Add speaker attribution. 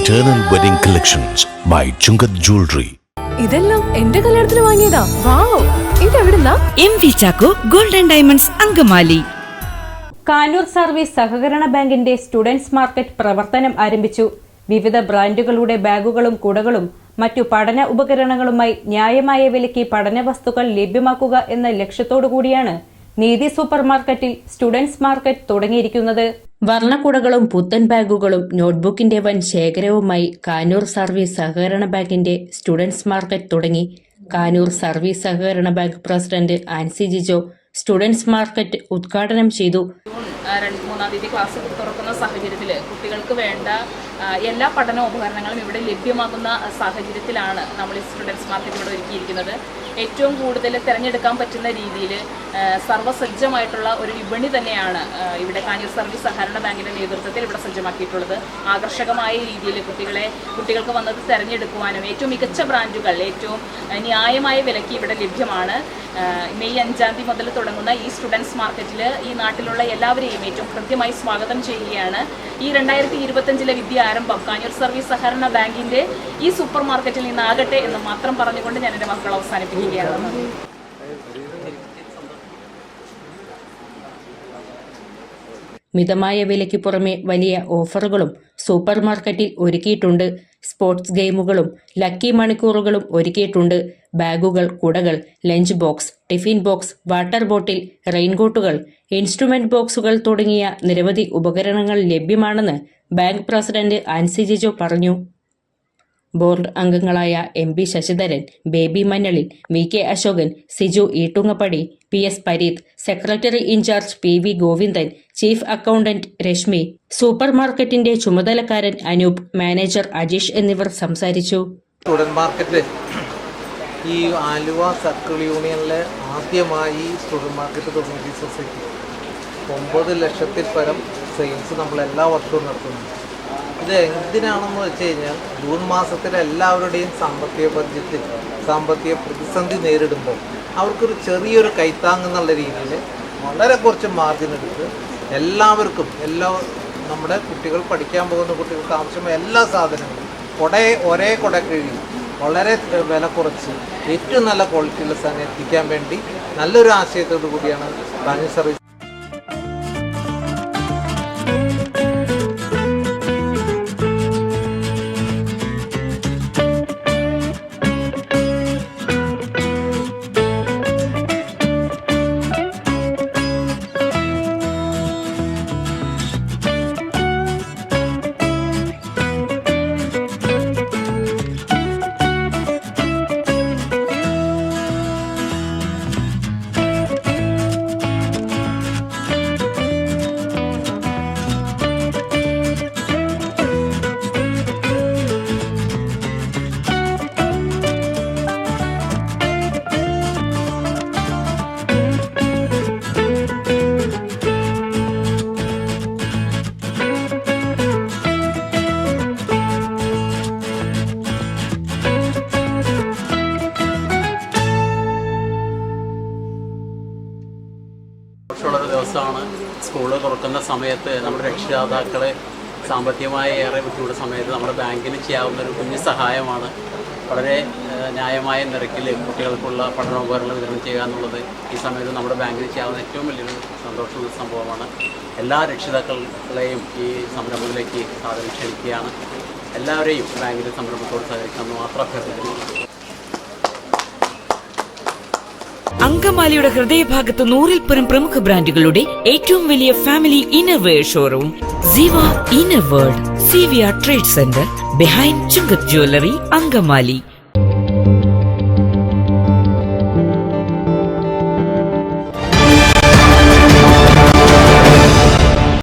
Speaker 1: Eternal Wedding Collections by Chungat Jewelry.
Speaker 2: ഇതെല്ലാം എന്റെ കല്യാണത്തിന് വാങ്ങിയതാ. വാവ്, ഇതെവിടുന്നാ?
Speaker 3: MV Chacko golden diamonds Angamaly.
Speaker 4: Kanoor service സഹകരണ ബാങ്കിന്റെ സ്റ്റുഡൻസ് മാർക്കറ്റ് പ്രവർത്തനം ആരംഭിച്ചു. വിവിധ ബ്രാൻഡുകളുടെ ബാഗുകളും കുടകളും മറ്റു പഠന ഉപകരണങ്ങളുമായി ന്യായമായ വിലയ്ക്ക് പഠന വസ്തുക്കൾ ലഭ്യമാക്കുക എന്ന ലക്ഷ്യത്തോടുകൂടിയാണ് നീതി സൂപ്പർ മാർക്കറ്റിൽ സ്റ്റുഡൻസ് മാർക്കറ്റ് തുടങ്ങിയിരിക്കുന്നത്. വർണ്ണക്കുടകളും പുത്തൻ ബാഗുകളും നോട്ട്ബുക്കിന്റെ വൻ ശേഖരവുമായി കാനൂർ സർവീസ് സഹകരണ ബാങ്കിന്റെ സ്റ്റുഡൻസ് മാർക്കറ്റ് തുടങ്ങി. കാനൂർ സർവീസ് സഹകരണ bank president Ancy Jijo students market ഉദ്ഘാടനം ചെയ്തു.
Speaker 5: 2-3 തീയതി ക്ലാസ് തുറക്കുന്ന സാഹചര്യത്തിൽ കുട്ടികൾക്ക് വേണ്ട എല്ലാ പഠനോപകരണങ്ങളും ഇവിടെ ലഭ്യമാകുന്ന സാഹചര്യത്തിലാണ് നമ്മൾ ഈ സ്റ്റുഡൻസ് മാർക്കറ്റ് ഇവിടെ ഒരുക്കിയിരിക്കുന്നത്. ഏറ്റവും കൂടുതൽ തിരഞ്ഞെടുക്കാൻ പറ്റുന്ന രീതിയിൽ സർവ്വസജ്ജമായിട്ടുള്ള ഒരു വിപണി തന്നെയാണ് ഇവിടെ കാനൂർ സർവീസ് സഹകരണ ബാങ്കിൻ്റെ നേതൃത്വത്തിൽ ഇവിടെ സജ്ജമാക്കിയിട്ടുള്ളത്. ആകർഷകമായ രീതിയിൽ കുട്ടികൾക്ക് വന്നത് തിരഞ്ഞെടുക്കുവാനും ഏറ്റവും മികച്ച ബ്രാൻഡുകൾ ഏറ്റവും ന്യായമായ വിലയ്ക്ക് ഇവിടെ ലഭ്യമാണ്. മെയ് 5 തീയതി മുതൽ തുടങ്ങുന്ന ഈ സ്റ്റുഡൻസ് മാർക്കറ്റിൽ ഈ നാട്ടിലുള്ള എല്ലാവരെയും ഏറ്റവും കൃത്യമായി സ്വാഗതം ചെയ്യുകയാണ്. ഈ 2025 വിദ്യാരംഭം കാനൂർ സർവീസ് സഹകരണ ബാങ്കിന്റെ ഈ സൂപ്പർ മാർക്കറ്റിൽ നിന്നാകട്ടെ എന്ന് മാത്രം പറഞ്ഞുകൊണ്ട് ഞാൻ എൻ്റെ വാക്കുകൾ അവസാനിപ്പിക്കുകയാണ്.
Speaker 4: മിതമായ വിലയ്ക്ക് പുറമെ വലിയ ഓഫറുകളും സൂപ്പർ മാർക്കറ്റിൽ ഒരുക്കിയിട്ടുണ്ട്. സ്പോർട്സ് ഗെയിമുകളും ലക്കി മണിക്കൂറുകളും ഒരുക്കിയിട്ടുണ്ട്. ബാഗുകൾ, കുടകൾ, lunch box, tiffin box, water bottle, റെയിൻകോട്ടുകൾ, ഇൻസ്ട്രുമെന്റ് ബോക്സുകൾ തുടങ്ങിയ നിരവധി ഉപകരണങ്ങൾ ലഭ്യമാണെന്ന് ബാങ്ക് പ്രസിഡന്റ് ആൻസി ജിജോ പറഞ്ഞു. ബോർഡ് അംഗങ്ങളായ MB Sasidharan, Baby Manjalil, VK Ashokan, Siju Eettungappady, PS Pareeth, secretary in charge PV Govindan, chief accountant Reshmi, super മാർക്കറ്റിന്റെ ചുമതലക്കാരൻ അനൂപ്, മാനേജർ അജീഷ് എന്നിവർ സംസാരിച്ചു.
Speaker 6: സ്റ്റുഡൻറ് മാർക്കറ്റ് ഈ ആലുവ സർക്കിൾ യൂണിയനിലെ ആദ്യമായി സ്റ്റുഡൻറ് മാർക്കറ്റ് തുടങ്ങി സൊസൈറ്റി 9 ലക്ഷത്തിൽ പരം സെയിൽസ് നമ്മൾ എല്ലാ വർഷവും നടത്തുന്നു. ഇത് എന്തിനാണെന്ന് വെച്ച് കഴിഞ്ഞാൽ ജൂൺ മാസത്തിൽ എല്ലാവരുടെയും സാമ്പത്തിക പ്രതിസന്ധി നേരിടുമ്പോൾ അവർക്കൊരു ചെറിയൊരു കൈത്താങ്ങെന്നുള്ള രീതിയിൽ വളരെ കുറച്ച് മാർജിൻ എടുത്ത് എല്ലാവർക്കും നമ്മുടെ കുട്ടികൾ പഠിക്കാൻ പോകുന്ന കുട്ടികൾക്ക് ആവശ്യമായ എല്ലാ സാധനങ്ങളും ഒരേ കുടക്കീഴിൽ വളരെ വില കുറച്ച് ഏറ്റവും നല്ല ക്വാളിറ്റിയുള്ള സാധനം എത്തിക്കാൻ വേണ്ടി നല്ലൊരു ആശയത്തോടു കൂടിയാണ് കാനൂർ സർവീസ്.
Speaker 7: ദിവസമാണ് സ്കൂള് തുറക്കുന്ന സമയത്ത് നമ്മുടെ രക്ഷിതാക്കളെ സാമ്പത്തികമായി ഏറെ ബുദ്ധിമുട്ടുന്ന സമയത്ത് നമ്മുടെ ബാങ്കിന് ചെയ്യാവുന്ന ഒരു കുഞ്ഞു സഹായമാണ് വളരെ ന്യായമായ നിരക്കിൽ കുട്ടികൾക്കുള്ള പഠനോപകരണങ്ങൾ വിതരണം ചെയ്യുക എന്നുള്ളത്. ഈ സമയത്ത് നമ്മുടെ ബാങ്കിന് ചെയ്യാവുന്ന ഏറ്റവും വലിയൊരു സന്തോഷമുള്ള സംഭവമാണ്. എല്ലാ രക്ഷിതാക്കളെയും ഈ സംരംഭത്തിലേക്ക് സാധനം ക്ഷണിക്കുകയാണ്. എല്ലാവരെയും ബാങ്കിൻ്റെ സംരംഭത്തോട് സഹകരിക്കണമെന്ന് മാത്രം അഭ്യർത്ഥിക്കുന്നു.
Speaker 3: അങ്കമാലിയുടെ ഹൃദയഭാഗത്ത് 100-ൽ പരം പ്രമുഖ ബ്രാൻഡുകളുടെ ഏറ്റവും വലിയ family innerwear showroom Siva inner world, CVR trade centre, behind Chungath jewellery, Angamaly.